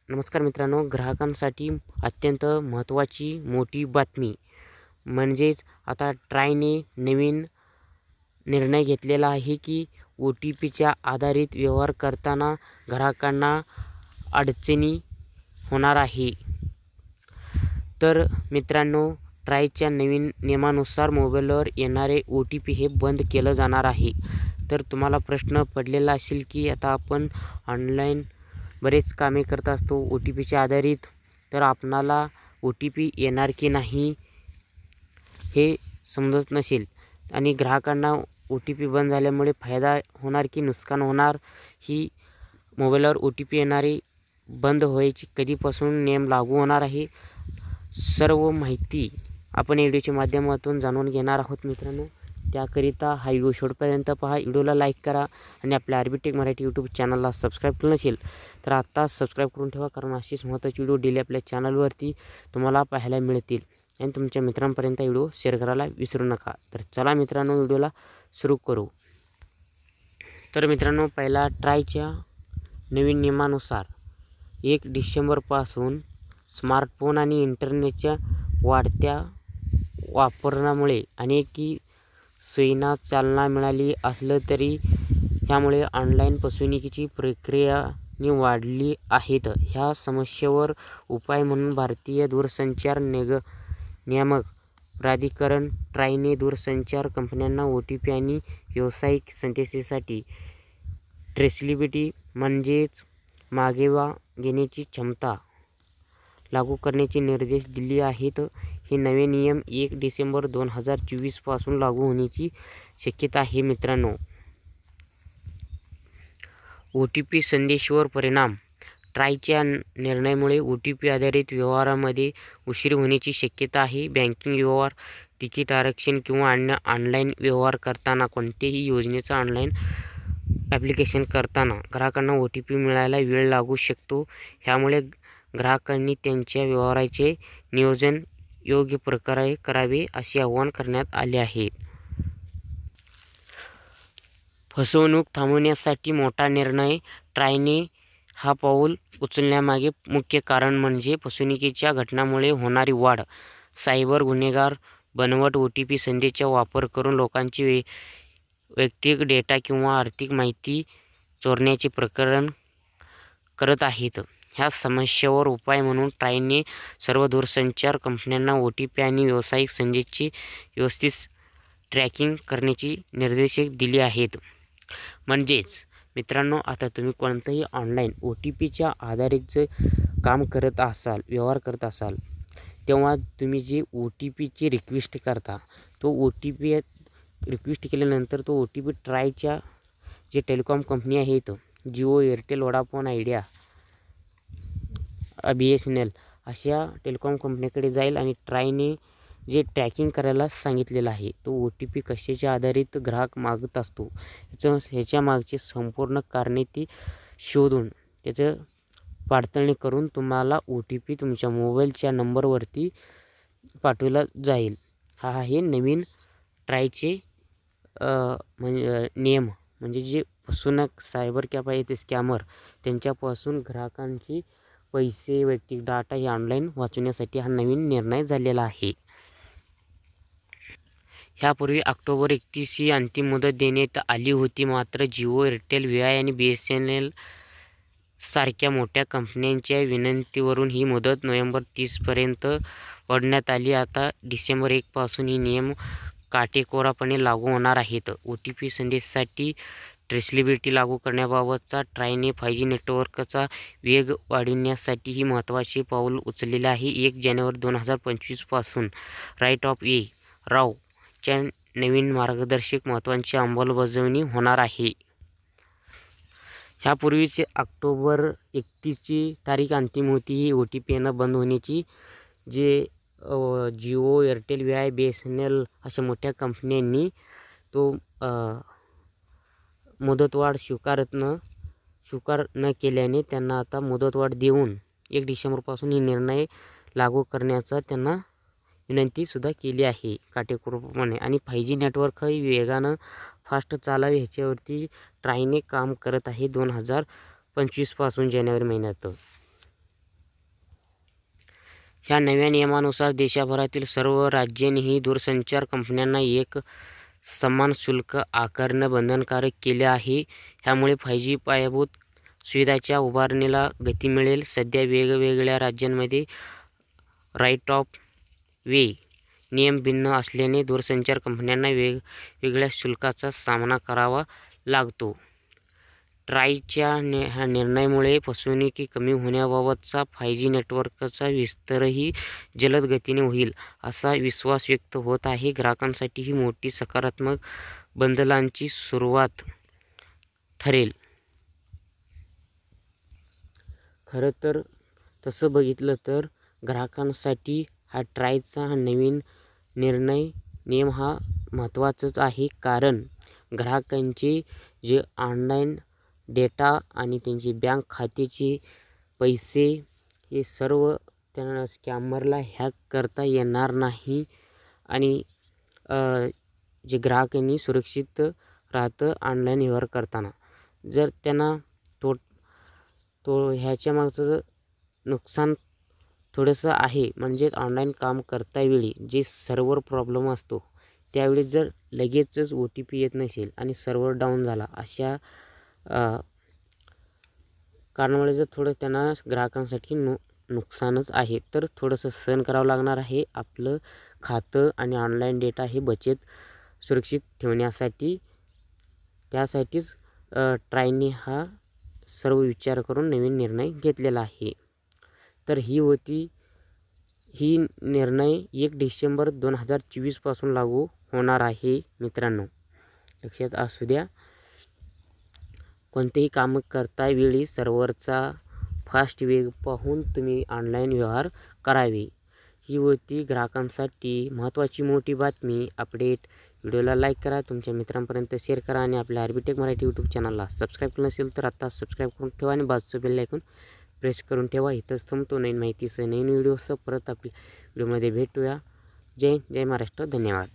नमस्कार मित्रांनो, ग्राहकांसाठी अत्यंत महत्त्वाची मोठी बातमी म्हणजेच आता ट्रायने नवीन निर्णय घेतलेला आहे की OTPच्या आधारित व्यवहार करताना ग्राहकांना अडचणी होणार आहे. तर मित्रांनो, ट्रायच्या नवीन नियमानुसार मोबाईलवर येणारे OTP हे बंद केलं जाणार आहे. तर तुम्हाला प्रश्न पडलेला असेल की आता आपण ऑनलाईन बरेच कामे करत असतो OTPच्या आधारित, तर आपणाला OTP येणार की नाही हे समजत नसेल आणि ग्राहकांना OTP बंद झाल्यामुळे फायदा होणार की नुकसान होणार, ही मोबाईलवर OTP येणारे बंद व्हायची कधीपासून नियम लागू होणार आहे, सर्व माहिती आपण व्हिडिओच्या माध्यमातून जाणून घेणार आहोत मित्रांनो. त्याकरिता हा व्हिडिओ शेवटपर्यंत पहा. व्हिडिओला लाईक करा आणि आपल्या आरबी टेक मराठी यूट्यूब चॅनलला सबस्क्राईब केलं नसेल तर आत्ताच सबस्क्राईब करून ठेवा, कारण अशीच महत्त्वाची व्हिडिओ डेली आपल्या चॅनलवरती तुम्हाला पाहायला मिळतील. आणि तुमच्या मित्रांपर्यंत व्हिडिओ शेअर करायला विसरू नका. तर चला मित्रांनो, व्हिडिओला सुरू करू. तर मित्रांनो, पहिला ट्रायच्या नवीन नियमानुसार 1 डिसेंबरपासून स्मार्टफोन आणि इंटरनेटच्या वाढत्या वापरामुळे अनेक सोयींना चालना मिळाली असलं तरी ह्यामुळे ऑनलाईन फसवणुकीची प्रक्रियाने वाढली आहेत. ह्या समस्येवर उपाय म्हणून भारतीय दूरसंचार नियामक प्राधिकरण ट्रायने दूरसंचार कंपन्यांना OTP आणि व्यावसायिक संदेशासाठी ट्रेसेबिलिटी म्हणजेच मागोवा घेण्याची क्षमता लागू करण्याचे निर्देश दिले आहेत. हे नवे नियम 1 डिसेंबर 2024 पासून लागू होण्याची शक्यता आहे मित्रांनो. OTP संदेशावर परिणाम. ट्रायच्या निर्णयामुळे OTP आधारित व्यवहारामध्ये उशीर होण्याची शक्यता आहे. बँकिंग व्यवहार, तिकीट आरक्षण किंवा अन्य ऑनलाईन व्यवहार करताना कोणत्याही योजनेचं ऑनलाईन ॲप्लिकेशन करताना ग्राहकांना OTP मिळायला वेळ लागू शकतो. ह्यामुळे ग्राहकांनी त्यांच्या व्यवहाराचे नियोजन योग्य प्रकारे करावे असे आवाहन करण्यात आले आहे. फसवणूक थांबवण्यासाठी मोठा निर्णय. ट्रायने हा पाऊल उचलण्यामागे मुख्य कारण म्हणजे फसवणुकीच्या घटनांमुळे होणारी वाढ. सायबर गुन्हेगार बनवट OTP संदेशाचा वापर करून लोकांची वैयक्तिक डेटा किंवा आर्थिक माहिती चोरण्याचे प्रयत्न करत आहेत. ह्या समस्येवर उपाय म्हणून ट्रायने सर्व दूरसंचार कंपन्यांना OTP आणि व्यावसायिक संदेशाचे व्यवस्थित ट्रॅकिंग करण्याचे निर्देश दिले आहेत. म्हणजेच मित्रांनो, आता तुम्ही कोणतंही ऑनलाईन OTPच्या आधारित जे काम करत असाल, व्यवहार करत असाल, तेव्हा तुम्ही जे OTPची रिक्वेस्ट करता, तो OTP रिक्वेस्ट केल्यानंतर तो OTP ट्रायच्या जे टेलिकॉम कंपनी आहेत, Jio, Airtel, Vodafone, idea, BSNL अशा टेलिकॉम कंपनीकडे जाईल आणि ट्रायने जे ट्रॅकिंग करायला सांगितलेलं आहे, तो OTP कशाच्या आधारित ग्राहक मागत असतो ह्याच्या मागची संपूर्ण कारणे ती शोधून त्याचं पडताळणी करून तुम्हाला OTP तुमच्या मोबाईलच्या नंबरवरती पाठवला जाईल. हा आहे नवीन ट्रायचे नियम. म्हणजे जे फसवणूक सायबर कॅप आहे ते स्कॅमर, त्यांच्यापासून ग्राहकांची पैसे, वैयक्तिक डाटा हे ऑनलाईन वाचवण्यासाठी हा नवीन निर्णय झालेला आहे. ह्यापूर्वी ऑक्टोबर 31 ही अंतिम मुदत देण्यात आली होती, मात्र जिओ, एअरटेल, VI आणि BSNL सारख्या मोठ्या कंपन्यांच्या विनंतीवरून ही मुदत नोव्हेंबर 30 पर्यंत वाढवण्यात आली. आता डिसेंबर 1 पासून हे नियम काटेकोरपणे लागू होणार आहेत. OTP संदेशासाठी ट्रेसेबिलिटी लागू करण्याबाबतचा ट्रायने 5G नेटवर्कचा वेग वाढविण्यासाठी ही महत्त्वाचे पाऊल उचललेले आहे. 1 जानेवारी 2025 पासून राईट ऑफ वे राव च्या नवीन मार्गदर्शक महत्त्वाची अंमलबजावणी होणार आहे. ह्यापूर्वीच ऑक्टोबर 31 ची तारीख अंतिम होती ही OTP येणं बंद होण्याची. जे जिओ, एअरटेल, VI, BSNL अशा मोठ्या कंपन्यांनी तो मुदतवाढ स्वीकार न केल्याने त्यांना आता मुदतवाढ देऊन 1 डिसेंबरपासून ही निर्णय लागू करण्याचा त्यांना विनंतीसुद्धा केली आहे काटेकोरपणे. आणि 5G नेटवर्क हे वेगानं फास्ट चालावे ह्याच्यावरती ट्रायने काम करत आहे 2025 पासून जानेवारी महिन्यात. ह्या नव्या नियमानुसार देशभरातील सर्व राज्यांनीही दूरसंचार कंपन्यांना एक समान शुल्क आकारणं बंधनकारक केले आहे. ह्यामुळे 5G पायाभूत सुविधांच्या उभारणीला गती मिळेल. सध्या वेगवेगळ्या राज्यांमध्ये राईट ऑफ वे नियम भिन्न असल्याने दूरसंचार कंपन्यांना वेगवेगळ्या शुल्काचा सामना करावा लागतो. ट्रायच्या ह्या निर्णयामुळे फसवणुकी कमी होण्याबाबतचा 5G नेटवर्कचा विस्तारही जलद गतीने होईल, असा विश्वास व्यक्त होत आहे. ग्राहकांसाठी ही मोठी सकारात्मक बदलांची सुरुवात ठरेल. खरं तर तसं बघितलं तर ग्राहकांसाठी हा ट्रायचा नवीन नियम हा महत्त्वाचाच आहे. कारण ग्राहकांचे जे ऑनलाईन डेटा आणि त्यांचे बँक खात्याचे पैसे हे सर्व त्यांना स्कॅमरला हॅक करता येणार नाही आणि जे ग्राहकांनी सुरक्षित राहतं ऑनलाईन व्यवहार करताना. जर त्यांना ह्याच्या मागचं नुकसान थोडंसं आहे, म्हणजे ऑनलाईन काम करतावेळी जे सर्व्हर प्रॉब्लेम असतो त्यावेळी जर लगेचच OTP येत नसेल आणि सर्व्हर डाऊन झाला, अशा कारणामुळे जर थोडं त्यांना ग्राहकांसाठी नुकसानच आहे. तर थोडंसं सहन करावं लागणार आहे. आपलं खातं आणि ऑनलाईन डेटा हे बचत सुरक्षित ठेवण्यासाठी. त्यासाठीच ट्रायने हा सर्व विचार करून नवीन निर्णय घेतलेला आहे. तर ही निर्णय 1 डिसेंबर 2024 पासून लागू होणार आहे. मित्रांनो, लक्षात असू द्या. कोणतेही काम करतावेळी सर्व्हरचा फास्ट वेग पाहून तुम्ही ऑनलाईन व्यवहार करावे. ही होती ग्राहकांसाठी महत्त्वाची मोठी बातमी. अपडेट व्हिडिओला लाईक करा, तुमच्या मित्रांपर्यंत शेअर करा आणि आपल्या आरबीटेक मराठी यूट्यूब चॅनलला सबस्क्राईब केलं नसेल तर आता सबस्क्राईब करून ठेवा आणि बाजूचं बेल आयकॉन प्रेस करून ठेवा. इथंच थांबतो. नवीन माहितीसह नवीन व्हिडिओसह परत आपल्या व्हिडिओमध्ये भेटूया. जय महाराष्ट्र. धन्यवाद.